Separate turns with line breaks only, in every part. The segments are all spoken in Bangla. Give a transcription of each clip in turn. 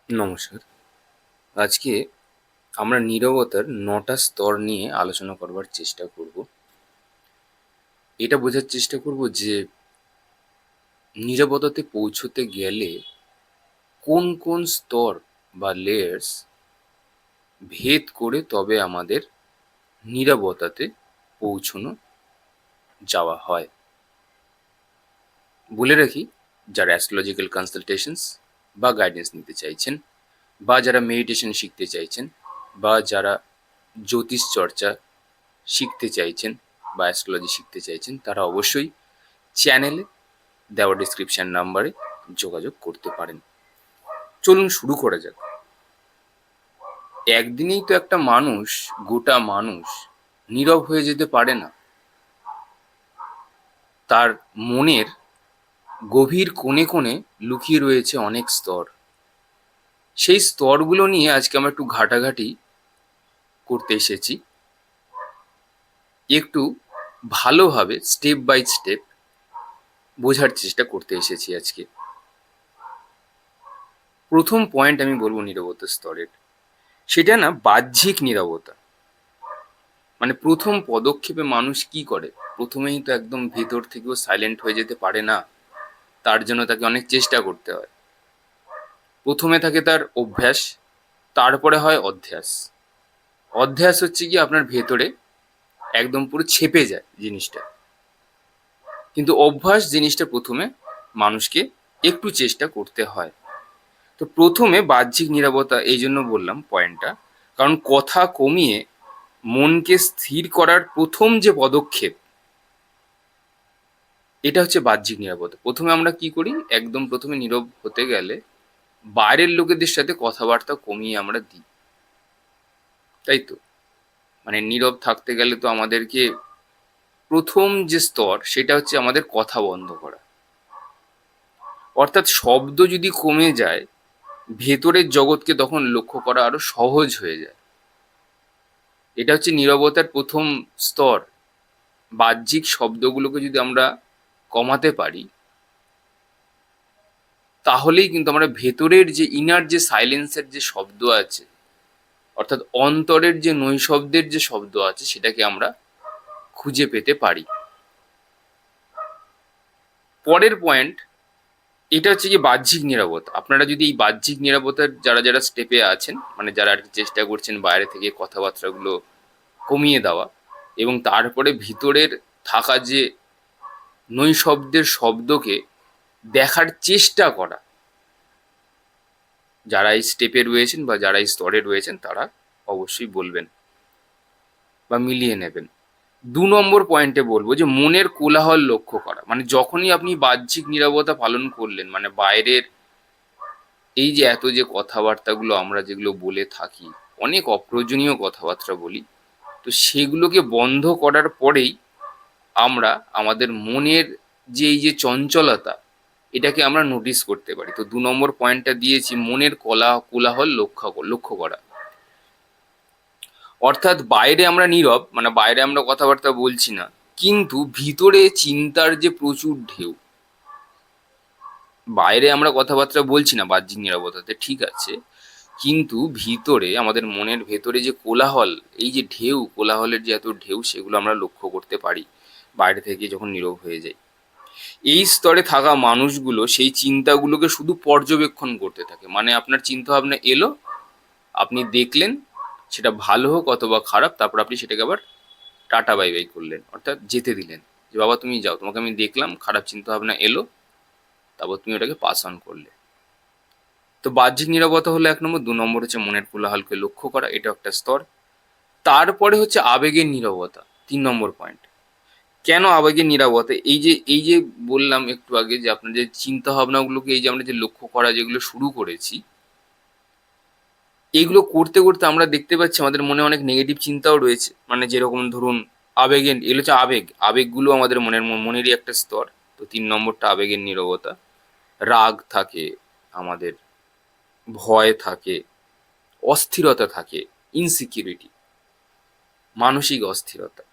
নমস্কার। আজকে আমরা নীরবতার ৯টা স্তর নিয়ে আলোচনা করবার চেষ্টা করব। এটা বোঝার চেষ্টা করব যে নীরবতাতে পৌঁছতে গেলে কোন কোন স্তর বা লেয়ার্স ভেদ করে তবে আমাদের নীরবতাতে পৌঁছানো যাওয়া হয়। বলে রাখি, যারা অ্যাস্ট্রোলজিক্যাল কনসালটেশনস বা গাইডেন্স নিতে চাইছেন, বা যারা মেডিটেশন শিখতে চাইছেন, বা যারা জ্যোতিষ চর্চা শিখতে চাইছেন বা অ্যাস্ট্রোলজি শিখতে চাইছেন, তারা অবশ্যই চ্যানেলে দেওয়া ডিসক্রিপশন নাম্বারে যোগাযোগ করতে পারেন। চলুন শুরু করা যাক। একদিনেই তো একটা মানুষ, গোটা মানুষ নীরব হয়ে যেতে পারে না। তার মনের গভীর কোণে কোণে লুকিয়ে রয়েছে অনেক স্তর। সেই স্তরগুলো নিয়ে আজকে আমরা একটু ঘাটাঘাটি করতে এসেছি, একটু ভালোভাবে স্টেপ বাই স্টেপ বোঝার চেষ্টা করতে এসেছি আজকে। প্রথম পয়েন্ট আমি বলবো নীরবতা স্তরের, সেটা না বাহ্যিক নীরবতা। মানে প্রথম পদক্ষেপে মানুষ কি করে? প্রথমেই তো একদম ভেতর থেকেও সাইলেন্ট হয়ে যেতে পারে না, তার জন্য তাকে অনেক চেষ্টা করতে হয়। প্রথমে থাকে তার অভ্যাস, তারপরে হয় অধ্যাস। অধ্যাস হচ্ছে কি আপনার ভেতরে একদম পুরো ছেপে যায় জিনিসটা, কিন্তু অভ্যাস জিনিসটা প্রথমে মানুষকে একটু চেষ্টা করতে হয়। তো প্রথমে বাহ্যিক নীরবতা এই জন্য বললাম পয়েন্টটা, কারণ কথা কমিয়ে মনকে স্থির করার প্রথম যে পদক্ষেপ, এটা হচ্ছে বাহ্যিক নীরবতা। প্রথমে আমরা কি করি? একদম প্রথমে নীরব হতে গেলে বাইরের লোকেদের সাথে কথাবার্তা কমিয়ে আমরা দিই, তাই তো? মানে নীরব থাকতে গেলে তো আমাদেরকে প্রথম যে স্তর, সেটা হচ্ছে আমাদের কথা বন্ধ করা। অর্থাৎ শব্দ যদি কমে যায়, ভেতরের জগৎকে তখন লক্ষ্য করা আরো সহজ হয়ে যায়। এটা হচ্ছে নীরবতার প্রথম স্তর। বাহ্যিক শব্দগুলোকে যদি আমরা কমাতে পারি, তাহলেই কিন্তু আমরা ভেতরের যে ইনার যে সাইলেন্সের যে শব্দ আছে, অর্থাৎ অন্তরের যে নৈশব্দের যে শব্দ আছে, সেটাকে আমরা খুঁজে পেতে পারি। পরের পয়েন্ট, এটা হচ্ছে কি বাহ্যিক নিরাপত্তা। আপনারা যদি এই বাহ্যিক নিরাপত্তার যারা যারা স্টেপে আছেন, মানে যারা আর কি চেষ্টা করছেন বাইরে থেকে কথাবার্তাগুলো কমিয়ে দেওয়া, এবং তারপরে ভিতরের থাকা যে নৈশব্দের শব্দকে দেখার চেষ্টা করা, যারা এই স্টেপে রয়েছেন বা যারা এই স্তরে রয়েছেন, তারা অবশ্যই বলবেন বা মিলিয়ে নেবেন। ২ নম্বর পয়েন্টে বলবো যে মনের কোলাহল লক্ষ্য করা। মানে যখনই আপনি বাহ্যিক নীরবতা পালন করলেন, মানে বাইরের এই যে এত যে কথাবার্তাগুলো আমরা যেগুলো বলে থাকি, অনেক অপ্রয়োজনীয় কথাবার্তা বলি, তো সেগুলোকে বন্ধ করার পরেই আমরা আমাদের মনের যে এই যে চঞ্চলতা, এটাকে আমরা নোটিস করতে পারি। তো ২ নম্বর পয়েন্টটা দিয়েছি, মনের কোলাহল লক্ষ্য করা। অর্থাৎ বাইরে আমরা নীরব, মানে বাইরে আমরা কথাবার্তা বলছি না, কিন্তু ভিতরে চিন্তার যে প্রচুর ঢেউ। বাইরে আমরা কথাবার্তা বলছি না বাহ্যিক নীরবতাতে, ঠিক আছে, কিন্তু ভিতরে আমাদের মনের ভেতরে যে কোলাহল, এই যে ঢেউ, কোলাহলের যে এত ঢেউ, সেগুলো আমরা লক্ষ্য করতে পারি বাইরে থেকে যখন নীরব হয়ে যাই। এই স্তরে থাকা মানুষগুলো সেই চিন্তাগুলোকে শুধু পর্যবেক্ষণ করতে থাকে। মানে আপনার চিন্তা ভাবনা এলো, আপনি দেখলেন, সেটা ভালো হোক অথবা খারাপ, তারপর আপনি সেটাকে আবার টাটা বাই বাই করলেন, অর্থাৎ যেতে দিলেন, যে বাবা তুমি যাও, তোমাকে আমি দেখলাম, খারাপ চিন্তা ভাবনা এলো, তারপর তুমি ওটাকে পাস অন করলে। তো বাহ্যিক নীরবতা হলো ১ নম্বর। ২ নম্বর হচ্ছে মনের কোলাহলকে লক্ষ্য করা, এটা একটা স্তর। তারপরে হচ্ছে আবেগের নীরবতা, ৩ নম্বর পয়েন্ট। কেন আবেগের নীরবতা? এই যে বললাম একটু আগে, যে আপনার যে চিন্তা ভাবনাগুলোকে এই যে আমরা যে লক্ষ্য করা যেগুলো শুরু করেছি, এইগুলো করতে করতে আমরা দেখতে পাচ্ছি আমাদের মনে অনেক নেগেটিভ চিন্তাও রয়েছে। মানে যেরকম ধরুন আবেগের, এগুলো হচ্ছে আবেগগুলো আমাদের মনেরই একটা স্তর। তো ৩ নম্বরটা আবেগের নীরবতা। রাগ থাকে আমাদের, ভয় থাকে, অস্থিরতা থাকে, ইনসিকিউরিটি, মানসিক অস্থিরতা।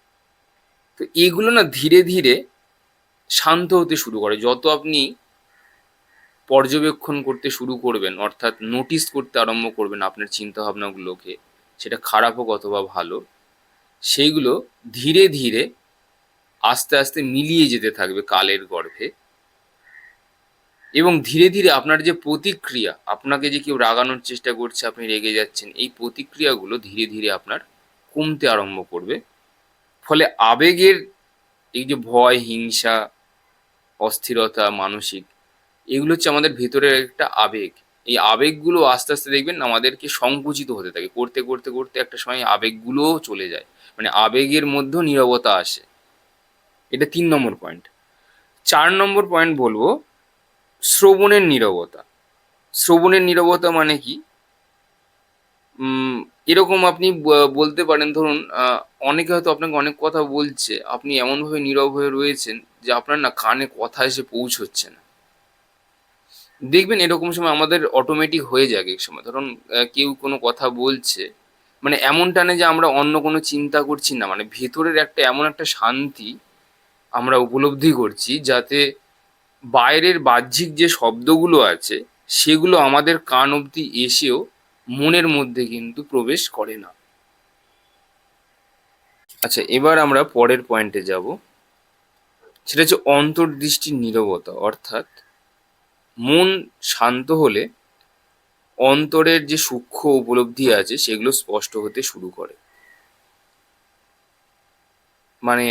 তো এগুলো না ধীরে ধীরে শান্ত হতে শুরু করে। যত আপনি পর্যবেক্ষণ করতে শুরু করবেন, অর্থাৎ নোটিস করতে আরম্ভ করবেন আপনার চিন্তাভাবনাগুলোকে, সেটা খারাপ হোক অথবা ভালো, সেইগুলো ধীরে ধীরে আস্তে আস্তে মিলিয়ে যেতে থাকবে কালের গর্ভে। এবং ধীরে ধীরে আপনার যে প্রতিক্রিয়া, আপনাকে যে কেউ রাগানোর চেষ্টা করছে, আপনি রেগে যাচ্ছেন, এই প্রতিক্রিয়াগুলো ধীরে ধীরে আপনার কমতে আরম্ভ করবে। ফলে আবেগের এই যে ভয়, হিংসা, অস্থিরতা, মানসিক, এগুলো হচ্ছে আমাদের ভেতরের একটা আবেগ। এই আবেগগুলো আস্তে আস্তে দেখবেন আমাদেরকে সংকুচিত হতে থাকে, করতে করতে করতে একটা সময় আবেগগুলোও চলে যায়, মানে আবেগের মধ্যেও নীরবতা আসে। এটা 3 নম্বর পয়েন্ট। 4 নম্বর পয়েন্ট বলবো শ্রবণের নীরবতা। শ্রবণের নীরবতা মানে কি? উম, এরকম আপনি বলতে পারেন, ধরুন অনেকে হয়তো আপনাকে অনেক কথা বলছে, আপনি এমনভাবে নীরব হয়ে রয়েছেন যে আপনার না কানে কথা এসে পৌঁছচ্ছে না। দেখবেন এরকম সময় আমাদের অটোমেটিক হয়ে যায় এক সময়, ধরুন কেউ কোনো কথা বলছে, মানে এমনটা না যে আমরা অন্য কোনো চিন্তা করছি না, মানে ভেতরের একটা এমন একটা শান্তি আমরা উপলব্ধি করছি, যাতে বাইরের বাহ্যিক যে শব্দগুলো আছে সেগুলো আমাদের কান অবধি এসেও মনের মধ্যে কিন্তু প্রবেশ করে না। আচ্ছা, এবার আমরা পরের পয়েন্টে যাব। সেটা হচ্ছে অন্তর্দৃষ্টির নীরবতা, অর্থাৎ মন শান্ত হলে অন্তরের যে সূক্ষ্ম উপলব্ধি আছে সেগুলো স্পষ্ট হতে শুরু করে। মানে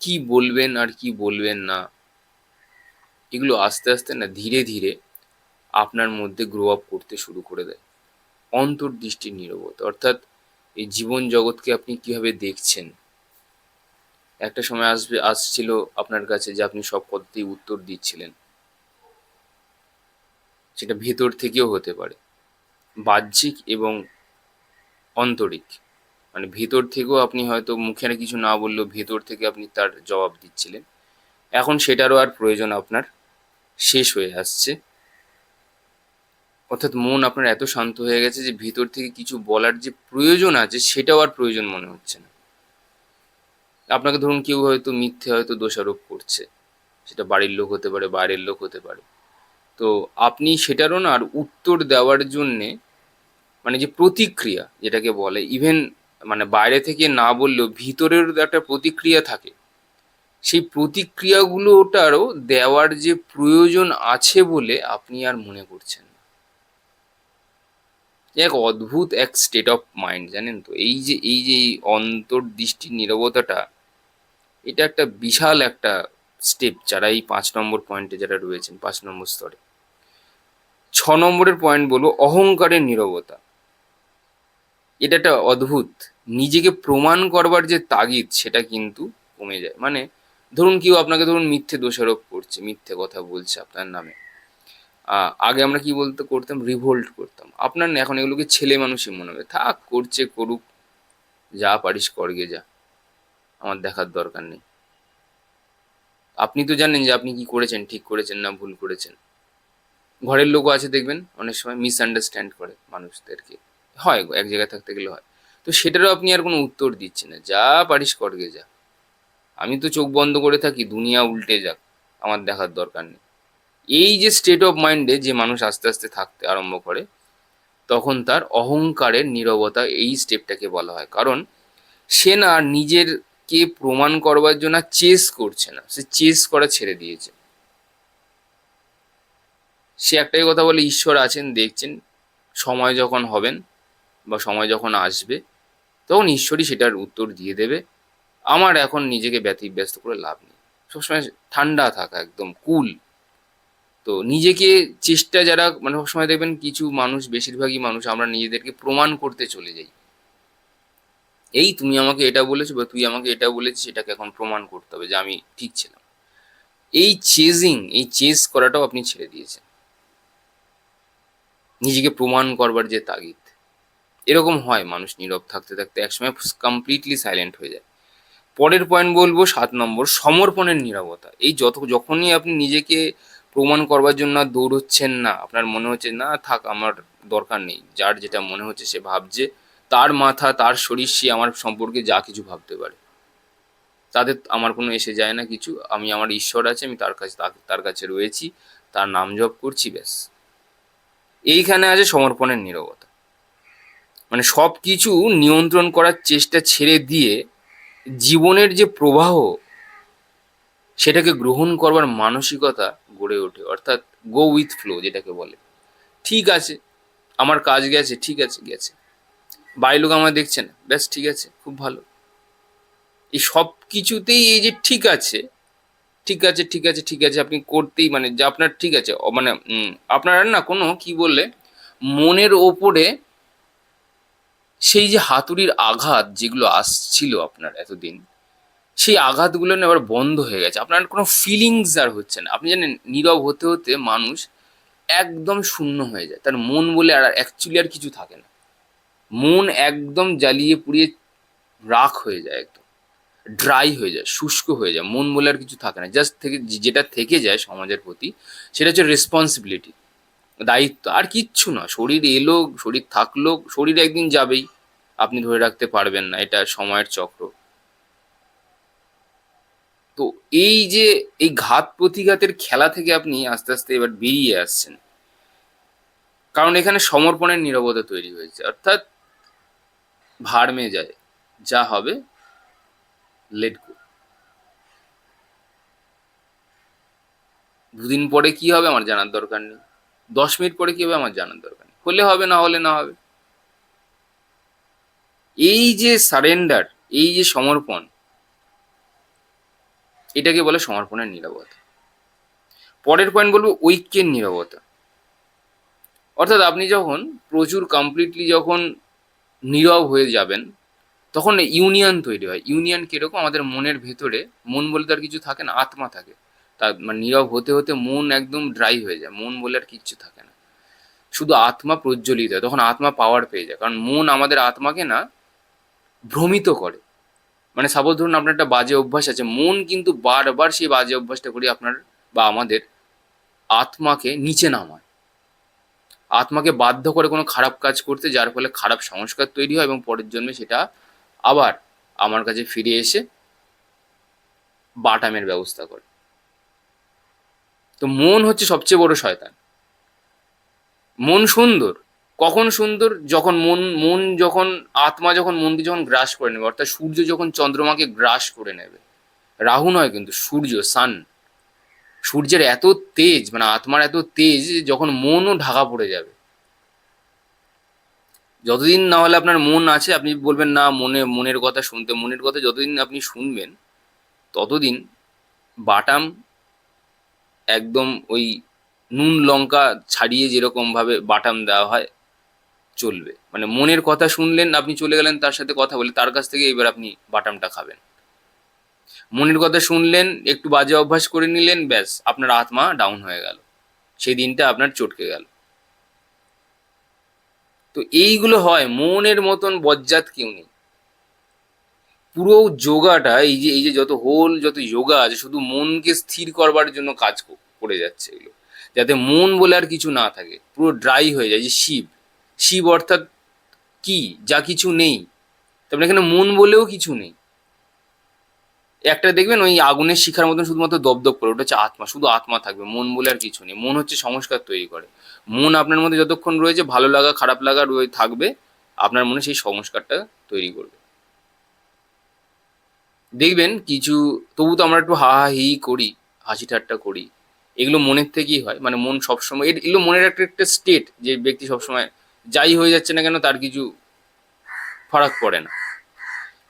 কি বলবেন আর কি বলবেন না, এগুলো আস্তে আস্তে না ধীরে ধীরে আপনার মধ্যে গ্রো আপ করতে শুরু করে দেয়। অন্তর্দৃষ্টির নীরবতা অর্থাৎ এই জীবন জগৎকে আপনি কিভাবে দেখছেন। একটা সময় আসছিল আপনার কাছে যে আপনি সব কথাতেই উত্তর দিচ্ছিলেন, সেটা ভেতর থেকেও হতে পারে, বাহ্যিক এবং আন্তরিক। মানে ভেতর থেকেও আপনি হয়তো মুখে কিছু না বললেও ভেতর থেকে আপনি তার জবাব দিচ্ছিলেন। এখন সেটারও আর প্রয়োজন আপনার শেষ হয়ে আসছে। অর্থাৎ মন আপনার এত শান্ত হয়ে গেছে যে ভিতর থেকে কিছু বলার যে প্রয়োজন আছে সেটাও আর প্রয়োজন মনে হচ্ছে না। আপনাকে ধরুন কেউ হয়তো মিথ্যে হয়তো দোষারোপ করছে, সেটা বাড়ির লোক হতে পারে, বাইরের লোক হতে পারে। তো আপনি সেটারও না আর উত্তর দেওয়ার জন্যে, মানে যে প্রতিক্রিয়া যেটাকে বলে, ইভেন মানে বাইরে থেকে না বললেও ভিতরের একটা প্রতিক্রিয়া থাকে, সেই প্রতিক্রিয়াগুলোটারও দেওয়ার যে প্রয়োজন আছে বলে আপনি আর মনে করছেন না। এক অদ্ভুত এক স্টেট অফ মাইন্ড, জানেন তো? এই যে এই অন্তর্দৃষ্টির নীরবতাটা, এটা একটা বিশাল একটা স্টেপ যারা এই 5 নম্বর পয়েন্টে যারা রয়েছেন, 5 নম্বর স্তরে। 6 নম্বরের পয়েন্ট বলবো অহংকারের নীরবতা। এটা একটা অদ্ভুত, নিজেকে প্রমাণ করবার যে তাগিদ সেটা কিন্তু কমে যায়। মানে ধরুন কেউ আপনাকে ধরুন মিথ্যে দোষারোপ করছে, মিথ্যে কথা বলছে আপনার নামে। আগে আমরা কি বলতে করতাম, রিভোল্ট করতাম। আপনার না এখন এগুলোকে ছেলে মানুষই মনে হবে, থাক করছে করুক, যা পারিস করগে যা, আমার দেখার দরকার নেই। আপনি তো জানেন যে আপনি কি করেছেন, ঠিক করেছেন না ভুল করেছেন। ঘরের লোকও আছে দেখবেন অনেক সময় মিসআন্ডারস্ট্যান্ড করে মানুষদেরকে, হয় এক জায়গায় থাকতে গেলে হয়। তো সেটারও আপনি আর কোনো উত্তর দিচ্ছেন না, যা পারিস করগে যা, আমি তো চোখ বন্ধ করে থাকি, দুনিয়া উল্টে যাক, আমার দেখার দরকার নেই। এই যে স্টেট অফ মাইন্ডে যে মানুষ আস্তে আস্তে থাকতে আরম্ভ করে, তখন তার অহংকারের নীরবতা এই স্টেপটাকে বলা হয়। কারণ সে না আর নিজের কে প্রমাণ করবার জন্য চেস করছে না, সে চেস করা ছেড়ে দিয়েছে। সে একটাই কথা বলে, ঈশ্বর আছেন, দেখছেন, সময় যখন হবেন বা সময় যখন আসবে তখন ঈশ্বরই সেটার উত্তর দিয়ে দেবে। আমার এখন নিজেকে ব্যতিব্যস্ত করে লাভ নেই। সবসময় ঠান্ডা থাকা, একদম কুল। তো নিজেকে চেষ্টা যারা, মানে সবসময় দেখবেন কিছু মানুষ, বেশিরভাগই মানুষ আমরা নিজেদেরকে প্রমাণ করতে চলে যাই। এই তুমি আমাকে এটা বলেছো বা তুই আমাকে এটা বলেছিস, এটাকে এখন প্রমাণ করতে হবে যে আমি ঠিক ছিলাম। এই চেজিং, এই চেজ করাটাও আপনি ছেড়ে দিয়েছেন, নিজেকে প্রমাণ করবার যে তাগিদ। এরকম হয়, মানুষ নীরব থাকতে থাকতে একসময় কমপ্লিটলি সাইলেন্ট হয়ে যায়। পরের পয়েন্ট বলবো 7 নম্বর সমর্পণের নীরবতা। এই যখনই আপনি নিজেকে প্রমাণ করবার জন্য আর দৌড়চ্ছেন না, আপনার মনে হচ্ছে না থাক আমার দরকার নেই, যার যেটা মনে হচ্ছে সে ভাবছে, তার মাথা তার শরীর, সে আমার সম্পর্কে যা কিছু ভাবতে পারে, তাদের আমার কোনো এসে যায় না কিছু। আমি, আমার ঈশ্বর আছে, আমি তার কাছে রয়েছি, তার নাম জপ করছি, ব্যাস। এইখানে আছে সমর্পণের নীরবতা। মানে সব কিছু নিয়ন্ত্রণ করার চেষ্টা ছেড়ে দিয়ে জীবনের যে প্রবাহ, সেটাকে গ্রহণ করবার মানসিকতা গড়ে ওঠে, অর্থাৎ গো উইথ ফ্লো যেটাকে বলে। ঠিক আছে, আমার কাজ গেছে, ঠিক আছে গেছে, বাড়ির লোক আমার দেখছে না, ব্যাস ঠিক আছে, খুব ভালো। এই সব কিছুতেই এই যে ঠিক আছে, ঠিক আছে, ঠিক আছে, ঠিক আছে, আপনি করতেই মানে যে আপনার ঠিক আছে মানে আপনার না কোনো কি বললে মনের ওপরে সেই যে হাতুড়ির আঘাত যেগুলো আসছিল আপনার এতদিন, সেই আঘাতগুলো না এবার বন্ধ হয়ে গেছে। আপনার কোনো ফিলিংস আর হচ্ছে না। আপনি জানেন, নীরব হতে হতে মানুষ একদম শূন্য হয়ে যায়, তার মন বলে আর অ্যাকচুয়ালি আর কিছু থাকে না। মন একদম জ্বালিয়ে পুড়িয়ে রাখ হয়ে যায়, একদম ড্রাই হয়ে যায়, শুষ্ক হয়ে যায়, মন বলে আর কিছু থাকে না। জাস্ট থেকে যেটা থেকে যায় সমাজের প্রতি, সেটা হচ্ছে রেসপন্সিবিলিটি, দায়িত্ব, আর কিচ্ছু না। শরীর এলো, শরীর থাকলো, শরীর একদিন যাবেই, আপনি ধরে রাখতে পারবেন না, এটা সময়ের চক্র। তো এই যে এই ঘাত প্রতিঘাতের খেলা থেকে আপনি আস্তে আস্তে এবার বেরিয়ে আসছেন, কারণ এখানে সমর্পণের নীরবতা তৈরি হয়েছে, অর্থাৎ ভাড় মেয়ে যায়, যা হবে লেট গো। দুদিন পরে কি হবে আমার জানার দরকার নেই, 10 মিনিট পরে কি হবে আমার জানার দরকার নেই, হলে হবে, না হলে না হবে। এই যে সারেন্ডার, এই যে সমর্পণ, এটাকে বলে সমর্পণের নীরবতা। পরের পয়েন্ট বলবো ঐক্যের নীরবতা। অর্থাৎ আপনি যখন প্রচুর কমপ্লিটলি যখন নীরব হয়ে যাবেন, তখন ইউনিয়ন তৈরি হয়। ইউনিয়ন কিরকম, আমাদের মনের ভেতরে, মন বলতে আর কিছু থাকে না, আত্মা থাকে। তার মানে নীরব হতে হতে মন একদম ড্রাই হয়ে যায়, মন বলে আর কিচ্ছু থাকে না, শুধু আত্মা প্রজ্বলিত হয়। তখন আত্মা পাওয়ার পেয়ে যায়, কারণ মন আমাদের আত্মাকে না ভ্রমিত করে। মানে সাপোজ ধরুন আপনার একটা বাজে অভ্যাস আছে, মন কিন্তু বারবার সেই বাজে অভ্যাসটা করে আপনার বা আমাদের আত্মাকে নিচে নামায়, আত্মাকে বাধ্য করে কোনো খারাপ কাজ করতে, যার ফলে খারাপ সংস্কার তৈরি হয় এবং পরের জন্মে সেটা আবার আমার কাছে ফিরে এসে বাটামের ব্যবস্থা করে। তো মন হচ্ছে সবচেয়ে বড় শয়তান। মন সুন্দর, কখন সুন্দর, যখন মন যখন আত্মা যখন মনকে যখন গ্রাস করে নেবে, অর্থাৎ সূর্য যখন চন্দ্রমাকে গ্রাস করে নেবে। রাহু নয় কিন্তু, সূর্য, সান। সূর্যের এত তেজ, মানে আত্মার এত তেজ, যখন মনও ঢাকা পড়ে যাবে। যতদিন না হলে আপনার মন আছে, আপনি বলবেন না মনের কথা শুনতে, মনের কথা যতদিন আপনি শুনবেন, ততদিন বাটাম একদম ওই নুন লঙ্কা ছাড়িয়ে যেরকম ভাবে বাটাম দেওয়া হয় চলবে। মানে মনের কথা শুনলেন, আপনি চলে গেলেন তার সাথে কথা বলে, তার কাছ থেকে এবার আপনি বাটামটা খাবেন। মনের কথা শুনলেন, একটু বাজে অভ্যাস করে নিলেন, ব্যাস আপনার আত্মা ডাউন হয়ে গেল, সেই দিনটা আপনার চটকে গেল। তো এইগুলো হয়, মনের মতন বজ্জাত কেউ নেই। পুরো যোগাটা, এই যে যত যোগা আছে, শুধু মনকে স্থির করবার জন্য কাজ করে যাচ্ছে এগুলো, যাতে মন বলে আর কিছু না থাকে, পুরো ড্রাই হয়ে যায়। যে শিব, শিব অর্থাৎ কি, যা কিছু নেই। তারপরে এখানে মন বলেও কিছু নেই। একটা দেখবেন ওই আগুনের শিখার মতন শুধুমাত্র দপদপ করে, ওটা হচ্ছে আত্মা, শুধু আত্মা থাকবে, মন বলে আর কিছু নেই। মন হচ্ছে সংস্কার তৈরি করে। মন আপনার মধ্যে যতক্ষণ রয়েছে, ভালো লাগা খারাপ লাগা থাকবে, আপনার মনে সেই সংস্কারটা তৈরি করবে। দেখবেন কিছু, তবু তো আমরা একটু হা হা হি হি করি, হাসি ঠাট্টা করি, এগুলো মনের থেকেই হয়। মানে মন সবসময় এগুলো মনের একটা একটা স্টেট, যে ব্যক্তি সবসময় যাই হয়ে যাচ্ছে না কেন তার কিছু ফারাক পড়ে না।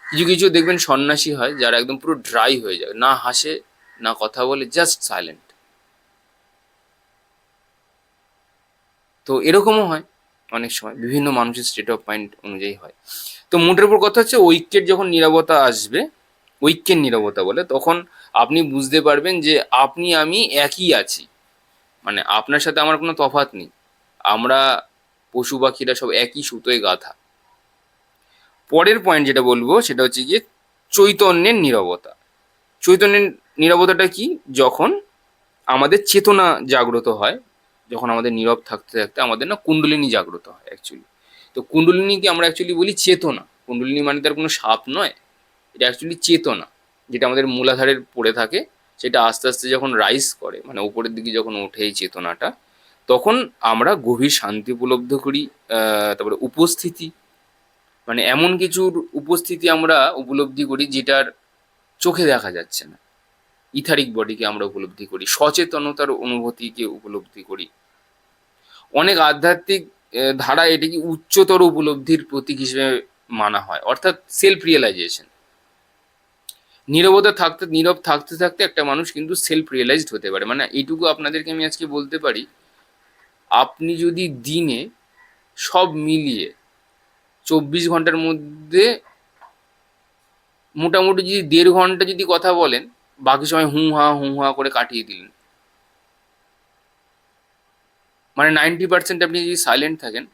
কিছু কিছু দেখবেন সন্ন্যাসী হয়, যারা একদম পুরো ড্রাই হয়ে যায়, না হাসে না কথা বলে, জাস্ট সাইলেন্ট। তো এরকমও হয় অনেক সময়, বিভিন্ন মানুষের স্টেট অফ মাইন্ড অনুযায়ী হয়। তো মোটের উপর কথা হচ্ছে, ঐক্যের যখন নীরবতা আসবে, ঐক্যের নীরবতা বলে, তখন আপনি বুঝতে পারবেন যে আপনি আমি একই আছি। মানে আপনার সাথে আমার কোনো তফাৎ নেই, আমরা পশু পাখিরা সব একই সুতোয় গাঁথা। পরের পয়েন্ট যেটা বলবো সেটা হচ্ছে গিয়ে চৈতন্যের নীরবতা। চৈতন্যের নীরবতাটা কি, যখন আমাদের চেতনা জাগ্রত হয়, যখন আমাদের নীরব থাকতে থাকতে আমাদের না কুণ্ডলিনী জাগ্রত হয় অ্যাকচুয়ালি। তো কুণ্ডলিনীকে আমরা অ্যাকচুয়ালি বলি চেতনা। কুণ্ডলিনী মানে তার কোনো সাপ নয়, এটা অ্যাকচুয়ালি চেতনা, যেটা আমাদের মূলাধারের পড়ে থাকে, সেটা আস্তে আস্তে যখন রাইজ করে, মানে উপরের দিকে যখন ওঠে এই চেতনাটা, তখন আমরা গভীর শান্তি উপলব্ধ করি। তারপরে উপস্থিতি, মানে এমন কিছুর উপস্থিতি আমরা উপলব্ধি করি যেটার চোখে দেখা যাচ্ছে না। ইথারিক বডিকে আমরা উপলব্ধি করি, সচেতনতার অনুভূতিকে উপলব্ধি করি। অনেক আধ্যাত্মিক ধারা এটিকে উচ্চতর উপলব্ধির প্রতীক হিসেবে মানা হয়, অর্থাৎ সেলফ রিয়েলাইজেশন। নীরব থাকতে থাকতে একটা মানুষ কিন্তু সেলফ রিয়েলাইজড হতে পারে। মানে এইটুকু আপনাদেরকে আমি আজকে বলতে পারি, আপনি যদি দিনে সব মিলিয়ে 24 ঘন্টার মধ্যে মোটামুটি যদি 1.5 ঘন্টা যদি কথা বলেন, বাকি সময় হু হা করে কাটিয়ে দিলেন, মানে 90% আপনি যদি সাইলেন্ট থাকেন,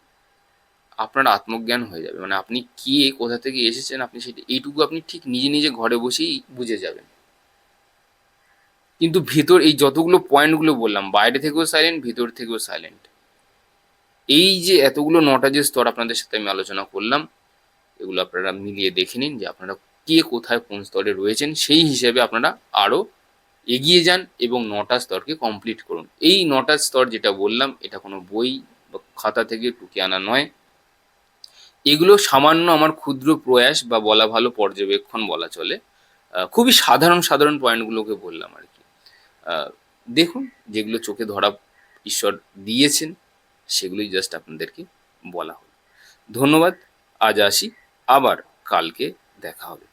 আপনার আত্মজ্ঞান হয়ে যাবে। মানে আপনি কে, কোথা থেকে এসেছেন, আপনি সেটা এইটুকু আপনি ঠিক নিজে নিজে ঘরে বসেই বুঝে যাবেন। কিন্তু ভেতর এই যতগুলো পয়েন্টগুলো বললাম, বাইরে থেকেও সাইলেন্ট, ভেতর থেকেও সাইলেন্ট, এই যে এতগুলো 9টা যে স্তর আপনাদের সাথে আমি আলোচনা করলাম, এগুলো আপনারা মিলিয়ে দেখে নিন যে আপনারা কে কোথায় কোন স্তরে রয়েছেন। সেই হিসেবে আপনারা আরও এগিয়ে যান এবং 9টা স্তরকে কমপ্লিট করুন। এই 9টা স্তর যেটা বললাম, এটা কোনো বই বা খাতা থেকে টুকে আনা নয়। এগুলো সামান্য আমার ক্ষুদ্র প্রয়াস বা বলা ভালো পর্যবেক্ষণ বলা চলে। খুবই সাধারণ সাধারণ পয়েন্টগুলোকে বললাম আর কি। দেখুন, যেগুলো চোখে ধরা ঈশ্বর দিয়েছেন সেগুলোই জাস্ট আপনাদেরকে বলা হলো। ধন্যবাদ। আজ আসি, আবার কালকে দেখা হবে।